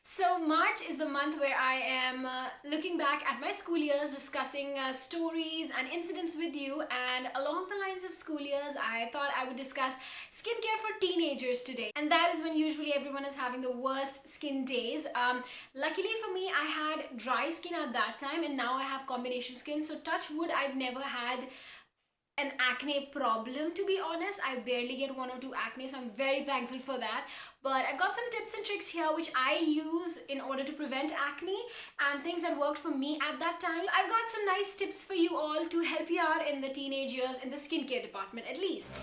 So March is the month where I am looking back at my school years, discussing stories and incidents with you, and along the lines of school years I thought I would discuss skincare for teenagers today. And that is when usually everyone is having the worst skin days. Luckily for me, I had dry skin at that time, and now I have combination skin, so touch wood, I've never had an acne problem. To be honest, I barely get one or two acne, so I'm very thankful for that. But I've got some tips and tricks here which I use in order to prevent acne, and things that worked for me at that time. I've got some nice tips for you all to help you out in the teenage years in the skincare department at least.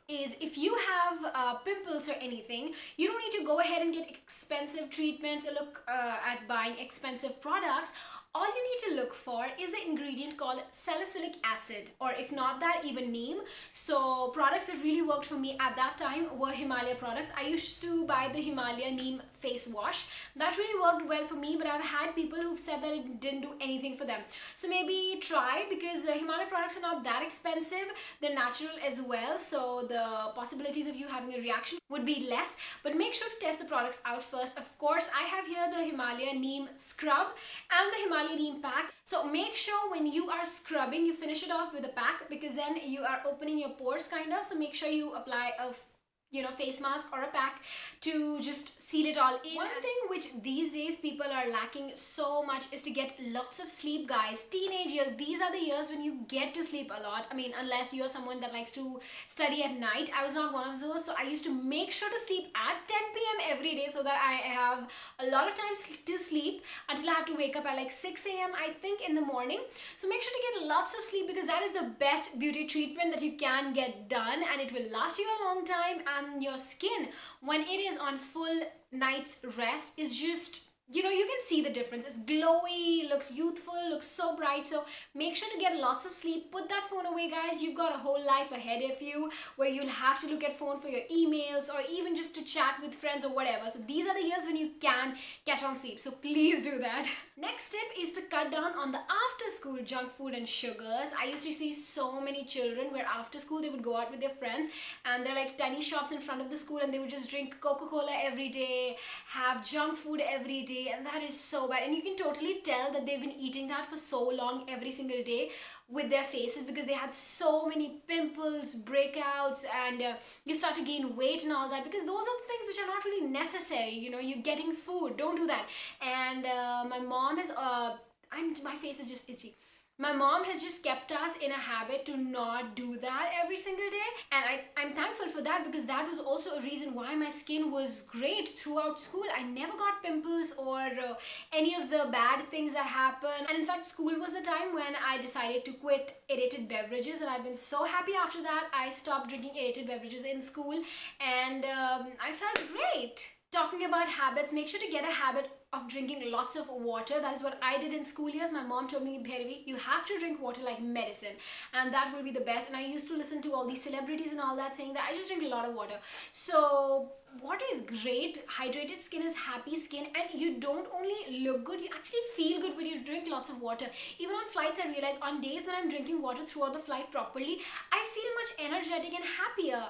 Is if you have pimples or anything, you don't need to go ahead and get expensive treatments or look at buying expensive products. All you need to look for is the ingredient called salicylic acid, or if not that, even neem. So products that really worked for me at that time were Himalaya products. I used to buy the Himalaya neem face wash. That really worked well for me, but I've had people who've said that it didn't do anything for them. So maybe try, because Himalaya products are not that expensive. They're natural as well, so the possibilities of you having a reaction would be less. But make sure to test the products out first. Of course, I have here the Himalaya neem scrub and the Himalaya neem pack. So make sure when you are scrubbing, you finish it off with a pack, because then you are opening your pores kind of. So make sure you apply a face mask or a pack to just seal it all in. One thing which these days people are lacking so much is to get lots of sleep, guys. Teenage years, these are the years when you get to sleep a lot. I mean, unless you're someone that likes to study at night. I was not one of those, so I used to make sure to sleep at 10 p.m. every day, so that I have a lot of time to sleep until I have to wake up at like 6 a.m. I think in the morning. So make sure to get lots of sleep, because that is the best beauty treatment that you can get done, and it will last you a long time. And your skin, when it is on full night's rest, is just, you can see the difference. It's glowy, looks youthful, looks so bright. So make sure to get lots of sleep. Put that phone away, guys. You've got a whole life ahead of you where you'll have to look at phone for your emails or even just to chat with friends or whatever. So these are the years when you can catch on sleep, so please do that. Next tip is to cut down on the after school junk food and sugars. I used to see so many children where after school they would go out with their friends, and they're like tiny shops in front of the school, and they would just drink Coca-Cola every day, have junk food every day, and that is so bad. And you can totally tell that they've been eating that for so long every single day with their faces, because they had so many pimples, breakouts, and you start to gain weight and all that, because those are the things which are not really necessary. You're getting food, don't do that. And my mom has my face is just itchy. My mom has just kept us in a habit to not do that every single day, and I'm thankful for that, because that was also a reason why my skin was great throughout school. I never got pimples or any of the bad things that happen. And in fact, school was the time when I decided to quit aerated beverages, and I've been so happy after that. I stopped drinking aerated beverages in school, and I felt great. Talking about habits, make sure to get a habit of drinking lots of water. That is what I did in school years. My mom told me, Bhairavi, you have to drink water like medicine, and that will be the best. And I used to listen to all these celebrities and all that saying that I just drink a lot of water. So water is great. Hydrated skin is happy skin, and you don't only look good, you actually feel good when you drink lots of water. Even on flights, I realize on days when I'm drinking water throughout the flight properly, I feel much energetic and happier.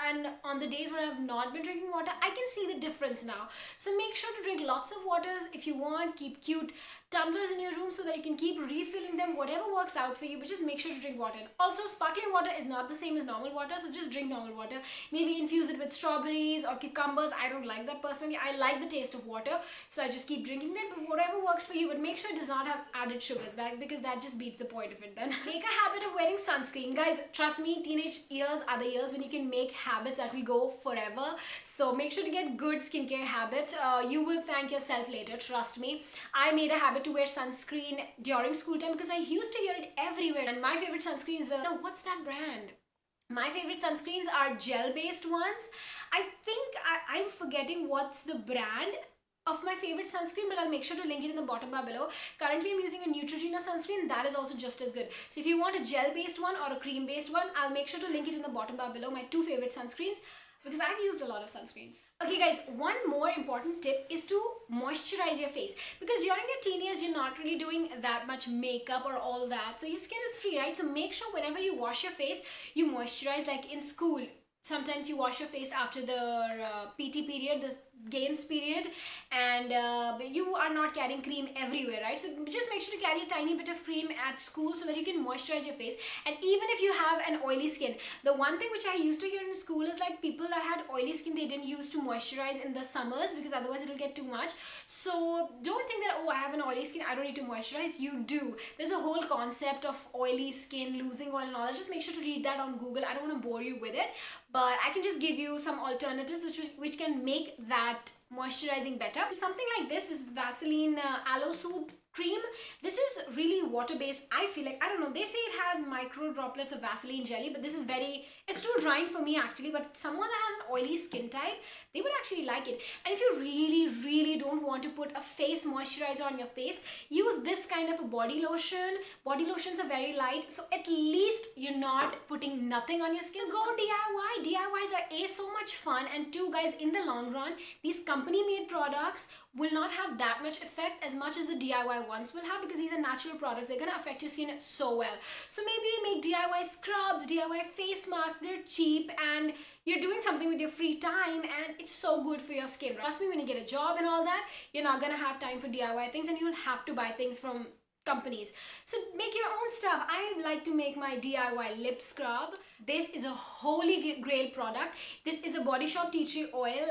And on the days when I've not been drinking water, I can see the difference now. So make sure to drink lots of water. If you want, keep cute tumblers in your room so that you can keep refilling them, whatever works out for you, but just make sure to drink water. Also, sparkling water is not the same as normal water, so just drink normal water. Maybe infuse it with strawberries or cucumbers. I don't like that personally. I like the taste of water, so I just keep drinking that. But whatever works for you, but make sure it does not have added sugars back, because that just beats the point of it then. Make a habit of wearing sunscreen. Guys, trust me, teenage years are the years when you can make habits that will go forever. So make sure to get good skincare habits. You will thank yourself later, trust me. I made a habit to wear sunscreen during school time, because I used to hear it everywhere. And my favorite sunscreen is no, what's that brand? My favorite sunscreens are gel-based ones. I think I'm forgetting what's the brand of my favorite sunscreen, but I'll make sure to link it in the bottom bar below. Currently, I'm using a Neutrogena sunscreen. That is also just as good. So if you want a gel-based one or a cream-based one, I'll make sure to link it in the bottom bar below. My two favorite sunscreens. because I've used a lot of sunscreens. Okay guys, one more important tip is to moisturize your face, because during your teen years you're not really doing that much makeup or all that, so your skin is free, right? So make sure whenever you wash your face, you moisturize. Like in school, sometimes you wash your face after the PT period, the games period, and you are not carrying cream everywhere, right? So just make sure to carry a tiny bit of cream at school so that you can moisturize your face. And even if you have an oily skin, the one thing which I used to hear in school is like people that had oily skin, they didn't use to moisturize in the summers because otherwise it will get too much. So don't think that, oh, I have an oily skin, I don't need to moisturize. You do. There's a whole concept of oily skin, losing oil and all that. Just make sure to read that on Google. I don't want to bore you with it, but I can just give you some alternatives which can make that moisturizing better. Something like this is Vaseline Aloe Soothe cream. This is really water-based. I feel like, I don't know, they say it has micro droplets of Vaseline jelly, but this is it's too drying for me actually. But someone that has an oily skin type, they would actually like it. And if you really don't want to put a face moisturizer on your face, use this kind of a body lotion. Body lotions are very light, so at least you're not putting nothing on your skin. So go DIY. DIYs are so much fun, and two, guys, in the long run, these company-made products will not have that much effect as much as the DIY ones will have, because these are natural products. They're gonna affect your skin so well. So maybe make DIY scrubs, DIY face masks. They're cheap and you're doing something with your free time, and it's so good for your skin. Trust me, when you get a job and all that, you're not gonna have time for DIY things, and you'll have to buy things from companies. So make your own stuff. I like to make my DIY lip scrub. This is a holy grail product. This is a Body Shop tea tree oil.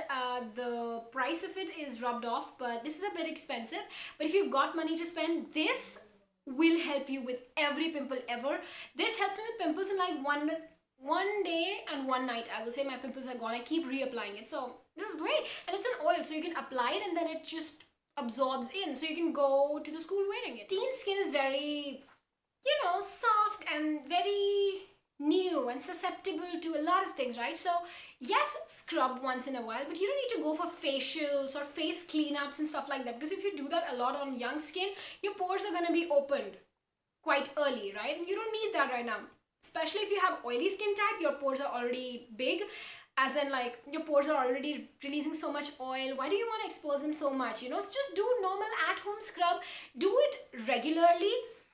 The price of it is rubbed off, but this is a bit expensive. But if you've got money to spend, this will help you with every pimple ever. This helps me with pimples in like one day and one night. I will say my pimples are gone. I keep reapplying it. So this is great. And it's an oil, so you can apply it and then it just absorbs in, so you can go to the school wearing it. Teen skin is very, soft and very new and susceptible to a lot of things, right? So yes, scrub once in a while, but you don't need to go for facials or face cleanups and stuff like that, because if you do that a lot on young skin, your pores are going to be opened quite early, right? And you don't need that right now, especially if you have oily skin type. Your pores are already big, as in like your pores are already releasing so much oil. Why do you want to expose them so much? So just do normal at-home scrub. Do it regularly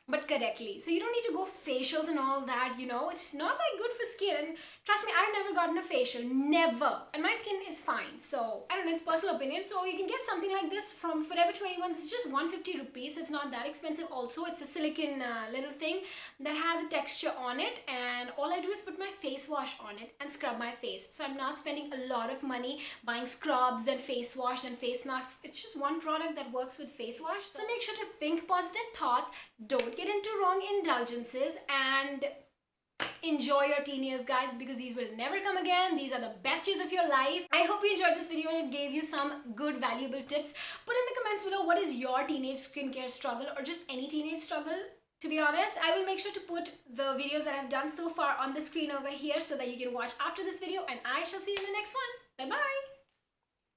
but correctly. So you don't need to go facials and all that, it's not that good for skin. And trust me, I've never gotten a facial, never, and my skin is fine. So I don't know, it's personal opinion. So you can get something like this from Forever 21. This is just 150 rupees. It's not that expensive. Also, it's a silicone little thing that has a texture on it, and all I do is put my face wash on it and scrub my face. So I'm not spending a lot of money buying scrubs and face wash and face masks. It's just one product that works with face wash. So make sure to think positive thoughts, don't get into wrong indulgences, and enjoy your teen years, guys, because these will never come again. These are the best years of your life. I hope you enjoyed this video and it gave you some good valuable tips. Put in the comments below, what is your teenage skincare struggle, or just any teenage struggle. To be honest, I will make sure to put the videos that I've done so far on the screen over here so that you can watch after this video, and I shall see you in the next one. Bye bye.